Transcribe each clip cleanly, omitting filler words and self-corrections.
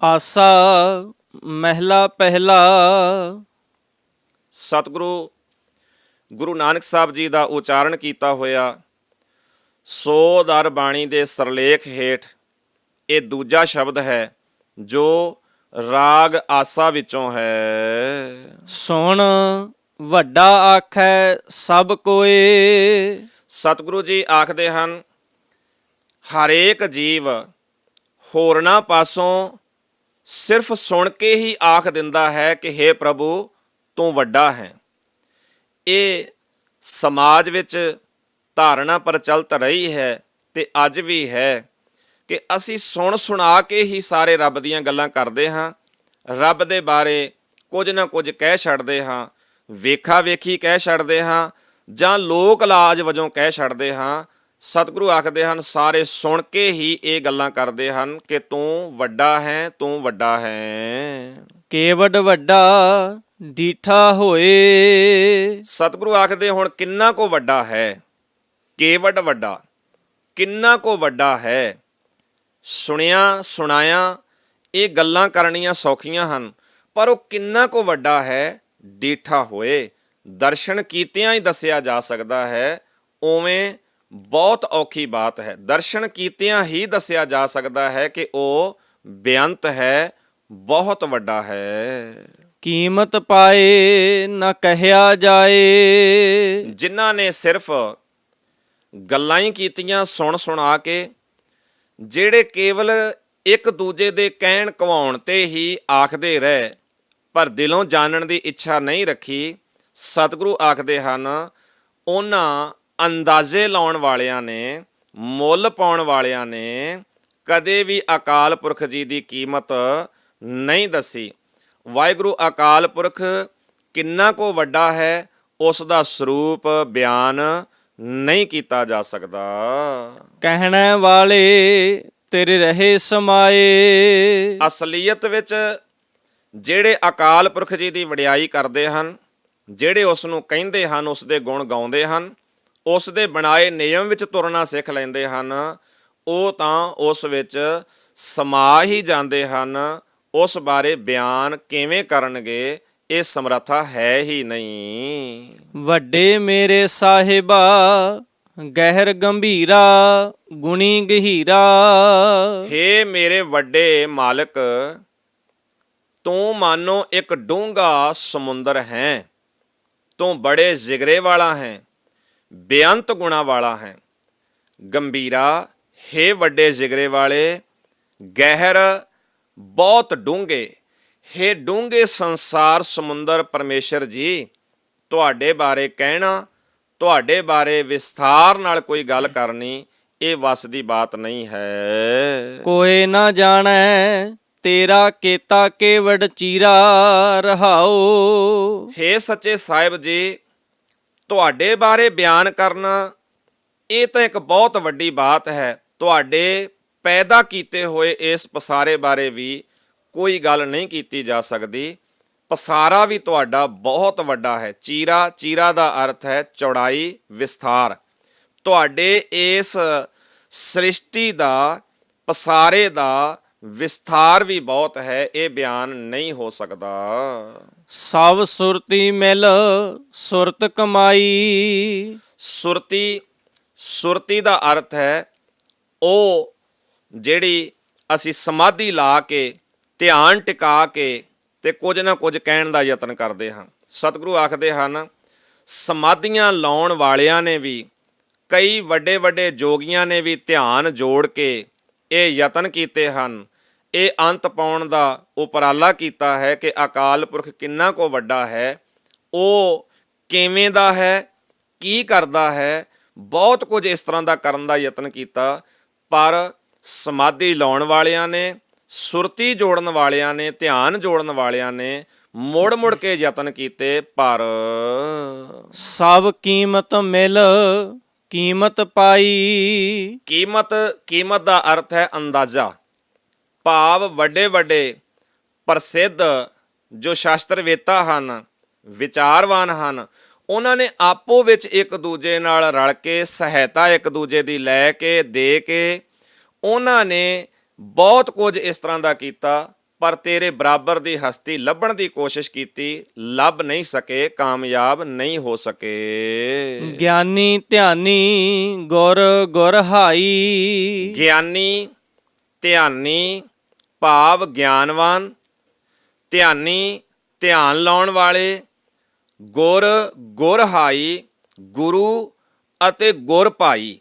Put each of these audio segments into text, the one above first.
ਆਸਾ ਮਹਿਲਾ ਪਹਿਲਾ। ਸਤਿਗੁਰੂ ਗੁਰੂ ਨਾਨਕ ਸਾਹਿਬ ਜੀ ਦਾ ਉਚਾਰਨ ਕੀਤਾ ਹੋਇਆ ਸੋ ਦਰ ਬਾਣੀ ਦੇ ਸਰਲੇਖ ਹੇਠ ਇਹ ਦੂਜਾ ਸ਼ਬਦ ਹੈ ਜੋ ਰਾਗ ਆਸਾ ਵਿੱਚੋਂ ਹੈ। ਸੁਣ ਵੱਡਾ ਆਖੈ ਸਭ ਕੋਏ। ਸਤਿਗੁਰੂ ਜੀ ਆਖਦੇ ਹਨ, ਹਰੇਕ ਜੀਵ ਹੋਰਨਾਂ ਪਾਸੋਂ ਸਿਰਫ ਸੁਣ ਕੇ ਹੀ ਆਖ ਦਿੰਦਾ ਹੈ ਕਿ ਹੇ ਪ੍ਰਭੂ ਤੂੰ ਵੱਡਾ ਹੈ। ਇਹ ਸਮਾਜ ਵਿੱਚ ਧਾਰਨਾ ਪ੍ਰਚਲਿਤ ਰਹੀ ਹੈ ਤੇ ਅੱਜ ਵੀ ਹੈ ਕਿ ਅਸੀਂ ਸੁਣ ਸੁਣਾ ਕੇ ਹੀ ਸਾਰੇ ਰੱਬ ਦੀਆਂ ਗੱਲਾਂ ਕਰਦੇ ਹਾਂ। ਰੱਬ ਦੇ ਬਾਰੇ ਕੁਝ ਨਾ ਕੁਝ ਕਹਿ ਛੱਡਦੇ ਹਾਂ, ਵੇਖਾ ਵੇਖੀ ਕਹਿ ਛੱਡਦੇ ਹਾਂ ਜਾਂ ਲੋਕ ਲਾਜ ਵਜੋਂ ਕਹਿ ਛੱਡਦੇ ਹਾਂ। ਸਤਿਗੁਰੂ ਆਖਦੇ ਹਨ, ਸਾਰੇ ਸੁਣ ਕੇ ਹੀ ਇਹ ਗੱਲਾਂ ਕਰਦੇ ਹਨ ਕਿ ਤੂੰ ਵੱਡਾ ਹੈ, ਤੂੰ ਵੱਡਾ ਹੈ। ਕੇਵਡ ਵੱਡਾ ਡੀਠਾ ਹੋਏ। ਸਤਿਗੁਰੂ ਆਖਦੇ ਹੁਣ ਕਿੰਨਾ ਕੋ ਵੱਡਾ ਹੈ, ਕੇਵਡ ਵੱਡਾ ਕਿੰਨਾ ਕੋ ਵੱਡਾ ਹੈ। ਸੁਣਿਆ ਸੁਣਾਇਆ ਇਹ ਗੱਲਾਂ ਕਰਨੀਆਂ ਸੌਖੀਆਂ ਹਨ, ਪਰ ਉਹ ਕਿੰਨਾ ਕੋ ਵੱਡਾ ਹੈ ਡੀਠਾ ਹੋਏ। ਦਰਸ਼ਨ ਕੀਤਿਆਂ ਹੀ ਦੱਸਿਆ ਜਾ ਸਕਦਾ ਹੈ, ਉਵੇਂ ਬਹੁਤ ਔਖੀ ਬਾਤ ਹੈ। ਦਰਸ਼ਨ ਕੀਤਿਆਂ ਹੀ ਦੱਸਿਆ ਜਾ ਸਕਦਾ ਹੈ ਕਿ ਉਹ ਬੇਅੰਤ ਹੈ, ਬਹੁਤ ਵੱਡਾ ਹੈ। ਕੀਮਤ ਪਾਏ ਨਾ ਕਹਿਆ ਜਾਏ। ਜਿਨ੍ਹਾਂ ਨੇ ਸਿਰਫ ਗੱਲਾਂ ਹੀ ਕੀਤੀਆਂ ਸੁਣ ਸੁਣਾ ਕੇ, ਜਿਹੜੇ ਕੇਵਲ ਇੱਕ ਦੂਜੇ ਦੇ ਕਹਿਣ ਕਵਾਉਣ ਤੇ ਹੀ ਆਖਦੇ ਰਹੇ ਪਰ ਦਿਲੋਂ ਜਾਣਨ ਦੀ ਇੱਛਾ ਨਹੀਂ ਰੱਖੀ, ਸਤਿਗੁਰੂ ਆਖਦੇ ਹਨ ਉਹਨਾਂ ਅੰਦਾਜ਼ੇ ਲਾਉਣ ਵਾਲਿਆਂ ਨੇ, ਮੁੱਲ ਪਾਉਣ ਵਾਲਿਆਂ ਨੇ ਕਦੇ ਵੀ ਅਕਾਲ ਪੁਰਖ ਜੀ ਦੀ ਕੀਮਤ ਨਹੀਂ ਦੱਸੀ। ਵਾਹਿਗੁਰੂ ਅਕਾਲ ਪੁਰਖ ਕਿੰਨਾ ਕੋ ਵੱਡਾ ਹੈ, ਉਸ ਦਾ ਸਰੂਪ ਬਿਆਨ ਨਹੀਂ ਕੀਤਾ ਜਾ ਸਕਦਾ। ਕਹਿਣ ਵਾਲੇ ਤੇਰੇ ਰਹੇ ਸਮਾਏ। ਅਸਲੀਅਤ ਵਿੱਚ ਜਿਹੜੇ ਅਕਾਲ ਪੁਰਖ ਜੀ ਦੀ ਵਡਿਆਈ ਕਰਦੇ ਹਨ, ਜਿਹੜੇ ਉਸ ਨੂੰ ਕਹਿੰਦੇ ਹਨ, ਉਸ ਦੇ ਗੁਣ ਗਾਉਂਦੇ ਹਨ, ਉਸ ਦੇ ਬਣਾਏ ਨਿਯਮ ਵਿੱਚ ਤੁਰਨਾ ਸਿੱਖ ਲੈਂਦੇ ਹਨ, ਉਹ ਤਾਂ ਉਸ ਵਿੱਚ ਸਮਾ ਹੀ ਜਾਂਦੇ ਹਨ। ਉਸ ਬਾਰੇ ਬਿਆਨ ਕਿਵੇਂ ਕਰਨਗੇ, ਇਹ ਸਮਰੱਥਾ ਹੈ ਹੀ ਨਹੀਂ। ਵੱਡੇ ਮੇਰੇ ਸਾਹਿਬਾ ਗਹਿਰ ਗੰਭੀਰਾ ਗੁਣੀ ਗਹੀਰਾ। ਹੇ ਮੇਰੇ ਵੱਡੇ ਮਾਲਕ, ਤੂੰ ਮਾਨੋ ਇੱਕ ਡੂੰਘਾ ਸਮੁੰਦਰ ਹੈ। ਤੂੰ ਬੜੇ ਜਿਗਰੇ ਵਾਲਾ ਹੈ, ਬੇਅੰਤ ਗੁਣਾ ਵਾਲਾ ਹੈ। ਗੰਭੀਰਾ, ਹੇ ਵੱਡੇ ਜਿਗਰੇ ਵਾਲੇ। ਗਹਿਰ, ਬਹੁਤ ਡੂੰਘੇ। ਹੇ ਡੂੰਘੇ ਸੰਸਾਰ ਸਮੁੰਦਰ ਪਰਮੇਸ਼ਰ ਜੀ, ਤੁਹਾਡੇ ਬਾਰੇ ਕਹਿਣਾ, ਤੁਹਾਡੇ ਬਾਰੇ ਵਿਸਥਾਰ ਨਾਲ ਕੋਈ ਗੱਲ ਕਰਨੀ, ਇਹ ਵੱਸ ਦੀ ਬਾਤ ਨਹੀਂ ਹੈ। ਕੋਏ ਨਾ ਜਾਣੈ ਤੇਰਾ ਕੀਤਾ ਕੇਵਡ ਚੀਰਾ ਰਹਾਓ। ਹੇ ਸੱਚੇ ਸਾਹਿਬ ਜੀ, ਤੁਹਾਡੇ ਬਾਰੇ ਬਿਆਨ ਕਰਨਾ ਇਹ ਤਾਂ ਇੱਕ ਬਹੁਤ ਵੱਡੀ ਬਾਤ ਹੈ। ਤੁਹਾਡੇ ਪੈਦਾ ਕੀਤੇ ਹੋਏ ਇਸ ਪਸਾਰੇ ਬਾਰੇ ਵੀ ਕੋਈ ਗੱਲ ਨਹੀਂ ਕੀਤੀ ਜਾ ਸਕਦੀ। ਪਸਾਰਾ ਵੀ ਤੁਹਾਡਾ ਬਹੁਤ ਵੱਡਾ ਹੈ। ਚੀਰਾ, ਚੀਰਾ ਦਾ ਅਰਥ ਹੈ ਚੌੜਾਈ, ਵਿਸਥਾਰ। ਤੁਹਾਡੇ ਇਸ ਸ੍ਰਿਸ਼ਟੀ ਦਾ, ਪਸਾਰੇ ਦਾ ਵਿਸਥਾਰ ਵੀ ਬਹੁਤ ਹੈ, ਇਹ ਬਿਆਨ ਨਹੀਂ ਹੋ ਸਕਦਾ। ਸਭ ਸੁਰਤੀ ਮਿਲ ਸੁਰਤ ਕਮਾਈ। ਸੁਰਤੀ, ਸੁਰਤੀ ਦਾ ਅਰਥ ਹੈ ਉਹ ਜਿਹੜੀ ਅਸੀਂ ਸਮਾਧੀ ਲਾ ਕੇ, ਧਿਆਨ ਟਿਕਾ ਕੇ ਤੇ ਕੁਝ ਨਾ ਕੁਝ ਕਹਿਣ ਦਾ ਯਤਨ ਕਰਦੇ ਹਾਂ। ਸਤਿਗੁਰੂ ਆਖਦੇ ਹਨ, ਸਮਾਧੀਆਂ ਲਾਉਣ ਵਾਲਿਆਂ ਨੇ ਵੀ, ਕਈ ਵੱਡੇ ਵੱਡੇ ਜੋਗੀਆਂ ਨੇ ਵੀ ਧਿਆਨ ਜੋੜ ਕੇ ਇਹ ਯਤਨ ਕੀਤੇ ਹਨ, ਇਹ ਅੰਤ ਪਾਉਣ ਦਾ ਉਪਰਾਲਾ ਕੀਤਾ ਹੈ ਕਿ ਅਕਾਲ ਪੁਰਖ ਕਿੰਨਾ ਕੋ ਵੱਡਾ ਹੈ, ਉਹ ਕਿਵੇਂ ਦਾ ਹੈ, ਕੀ ਕਰਦਾ ਹੈ। ਬਹੁਤ ਕੁਝ ਇਸ ਤਰ੍ਹਾਂ ਦਾ ਕਰਨ ਦਾ ਯਤਨ ਕੀਤਾ, ਪਰ ਸਮਾਧੀ ਲਾਉਣ ਵਾਲਿਆਂ ਨੇ, ਸੁਰਤੀ ਜੋੜਨ ਵਾਲਿਆਂ ਨੇ, ਧਿਆਨ ਜੋੜਨ ਵਾਲਿਆਂ ਨੇ ਮੁੜ ਮੁੜ ਕੇ ਯਤਨ ਕੀਤੇ, ਪਰ ਸਭ ਕੀਮਤ ਮਿਲ ਕੀਮਤ ਪਾਈ। ਕੀਮਤ, ਕੀਮਤ ਦਾ ਅਰਥ ਹੈ ਅੰਦਾਜ਼ਾ। ਭਾਵ ਵੱਡੇ ਵੱਡੇ ਪ੍ਰਸਿੱਧ ਜੋ ਸ਼ਾਸਤਰ ਵੇਤਾ ਹਨ, ਵਿਚਾਰਵਾਨ ਹਨ, ਉਹਨਾਂ ਨੇ ਆਪੋ ਵਿੱਚ ਇੱਕ ਦੂਜੇ ਨਾਲ ਰਲ ਕੇ, ਸਹਾਇਤਾ ਇੱਕ ਦੂਜੇ ਦੀ ਲੈ ਕੇ, ਦੇ ਕੇ, ਉਹਨਾਂ ਨੇ ਬਹੁਤ ਕੁਝ ਇਸ ਤਰ੍ਹਾਂ ਦਾ ਕੀਤਾ ਪਰ ਤੇਰੇ ਬਰਾਬਰ ਦੀ ਹਸਤੀ ਲੱਭਣ ਦੀ ਕੋਸ਼ਿਸ਼ ਕੀਤੀ, ਲੱਭ ਨਹੀਂ ਸਕੇ, ਕਾਮਯਾਬ ਨਹੀਂ ਹੋ ਸਕੇ। ਗਿਆਨੀ ਧਿਆਨੀ ਗੁਰ ਗੁਰ ਹਾਈ। ਗਿਆਨੀ ਧਿਆਨੀ ਭਾਵ ਗਿਆਨਵਾਨ, ਧਿਆਨੀ ਧਿਆਨ ਲਾਉਣ ਵਾਲੇ, ਗੁਰ ਗੁਰ ਹਾਈ ਗੁਰੂ ਅਤੇ ਗੁਰ ਭਾਈ,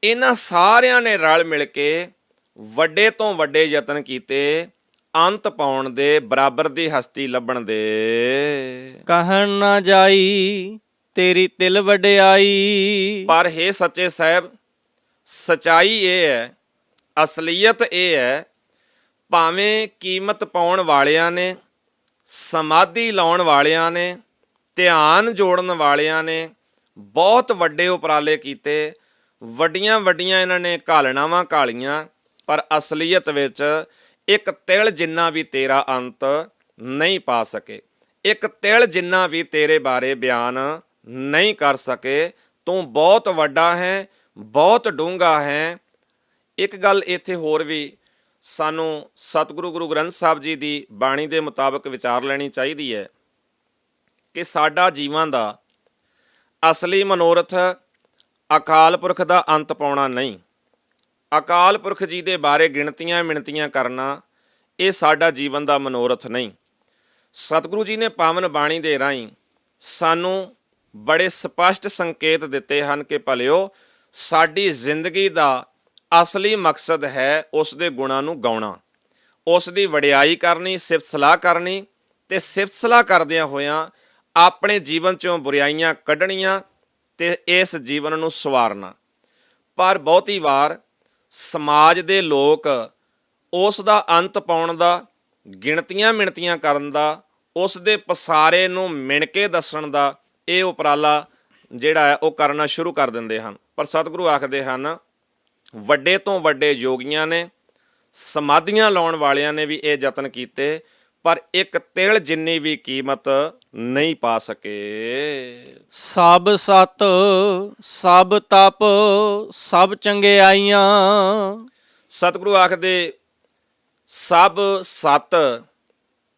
ਇਹਨਾਂ ਸਾਰਿਆਂ ਨੇ ਰਲ ਮਿਲ ਕੇ ਵੱਡੇ ਤੋਂ ਵੱਡੇ ਯਤਨ ਕੀਤੇ ਅੰਤ ਪਾਉਣ ਦੇ, ਬਰਾਬਰ ਦੀ ਹਸਤੀ ਲੱਭਣ ਦੇ। ਕਹਿਣ ਨਾ ਜਾਈ ਤੇਰੀ ਤਿਲ ਵਡਿਆਈ। ਪਰ ਹੇ ਸੱਚੇ ਸਾਹਿਬ, ਸਚਾਈ ਇਹ ਹੈ, ਅਸਲੀਅਤ ਇਹ ਹੈ, ਭਾਵੇਂ ਕੀਮਤ ਪਾਉਣ ਵਾਲਿਆਂ ਨੇ, ਸਮਾਧੀ ਲਾਉਣ ਵਾਲਿਆਂ ਨੇ, ਧਿਆਨ ਜੋੜਨ ਵਾਲਿਆਂ ਨੇ ਬਹੁਤ ਵੱਡੇ ਉਪਰਾਲੇ ਕੀਤੇ, ਵੱਡੀਆਂ ਵੱਡੀਆਂ ਇਹਨਾਂ ਨੇ ਘਾਲਣਾਵਾਂ ਘਾਲੀਆਂ, ਪਰ ਅਸਲੀਅਤ ਵਿੱਚ ਇੱਕ ਤਿਲ ਜਿੰਨਾ ਵੀ ਤੇਰਾ ਅੰਤ ਨਹੀਂ ਪਾ ਸਕੇ, ਇੱਕ ਤਿਲ ਜਿੰਨਾ ਵੀ ਤੇਰੇ ਬਾਰੇ ਬਿਆਨ ਨਹੀਂ ਕਰ ਸਕੇ। ਤੂੰ ਬਹੁਤ ਵੱਡਾ ਹੈ, ਬਹੁਤ ਡੂੰਘਾ ਹੈ। ਇੱਕ ਗੱਲ ਇੱਥੇ ਹੋਰ ਵੀ ਸਾਨੂੰ ਸਤਿਗੁਰੂ ਗੁਰੂ ਗ੍ਰੰਥ ਸਾਹਿਬ ਜੀ ਦੀ ਬਾਣੀ ਦੇ ਮੁਤਾਬਕ ਵਿਚਾਰ ਲੈਣੀ ਚਾਹੀਦੀ ਹੈ ਕਿ ਸਾਡਾ ਜੀਵਾਂ ਦਾ ਅਸਲੀ ਮਨੋਰਥ ਅਕਾਲ ਪੁਰਖ ਦਾ ਅੰਤ ਪਾਉਣਾ ਨਹੀਂ, ਅਕਾਲ ਪੁਰਖ ਜੀ ਦੇ ਬਾਰੇ ਗਿਣਤੀਆਂ ਮਿਣਤੀਆਂ ਕਰਨਾ, ਇਹ ਸਾਡਾ ਜੀਵਨ ਦਾ ਮਨੋਰਥ ਨਹੀਂ। ਸਤਿਗੁਰੂ ਜੀ ਨੇ ਪਾਵਨ ਬਾਣੀ ਦੇ ਰਾਹੀਂ ਸਾਨੂੰ ਬੜੇ ਸਪਸ਼ਟ ਸੰਕੇਤ ਦਿੱਤੇ ਹਨ ਕਿ ਭਲਿਓ, ਸਾਡੀ ਜ਼ਿੰਦਗੀ ਦਾ ਅਸਲੀ ਮਕਸਦ ਹੈ ਉਸ ਦੇ ਗੁਣਾਂ ਨੂੰ ਗਾਉਣਾ, ਉਸ ਦੀ ਵਡਿਆਈ ਕਰਨੀ, ਸਿਫਤ ਸਲਾਹ ਕਰਨੀ, ਤੇ ਸਿਫਤ ਸਲਾਹ ਕਰਦਿਆਂ ਹੋਇਆਂ ਆਪਣੇ ਜੀਵਨ 'ਚੋਂ ਬੁਰਾਈਆਂ ਕੱਢਣੀਆਂ ਤੇ ਇਸ ਜੀਵਨ ਨੂੰ ਸਵਾਰਨਾ। ਪਰ ਬਹੁਤੀ ਵਾਰ ਸਮਾਜ ਦੇ ਲੋਕ ਉਸ ਦਾ ਅੰਤ ਪਾਉਣ ਦਾ, ਗਿਣਤੀਆਂ ਮਿਣਤੀਆਂ ਕਰਨ ਦਾ, ਉਸ ਦੇ ਪਸਾਰੇ ਨੂੰ ਮਿਣ ਕੇ ਦੱਸਣ ਦਾ ਇਹ ਉਪਰਾਲਾ ਜਿਹੜਾ ਹੈ ਉਹ ਕਰਨਾ ਸ਼ੁਰੂ ਕਰ ਦਿੰਦੇ ਹਨ। ਪਰ ਸਤਿਗੁਰੂ ਆਖਦੇ ਹਨ, ਵੱਡੇ ਤੋਂ ਵੱਡੇ ਯੋਗੀਆਂ ਨੇ, ਸਮਾਧੀਆਂ ਲਾਉਣ ਵਾਲਿਆਂ ਨੇ ਵੀ ਇਹ ਯਤਨ ਕੀਤੇ, ਪਰ ਇੱਕ ਤਿਲ ਜਿੰਨੀ ਵੀ ਕੀਮਤ ਨਹੀਂ ਪਾ ਸਕੇ। ਸਭ ਸਤ ਸਭ ਤਪ ਸਭ ਚੰਗਿਆਈਆਂ। ਸਤਿਗੁਰੂ ਆਖਦੇ, ਸਭ ਸਤ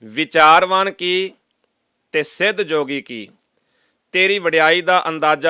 ਵਿਚਾਰਵਾਨ ਕੀ ਤੇ ਸਿੱਧ ਜੋਗੀ ਕੀ। ਤੇਰੀ ਵਡਿਆਈ ਦਾ ਅੰਦਾਜ਼ਾ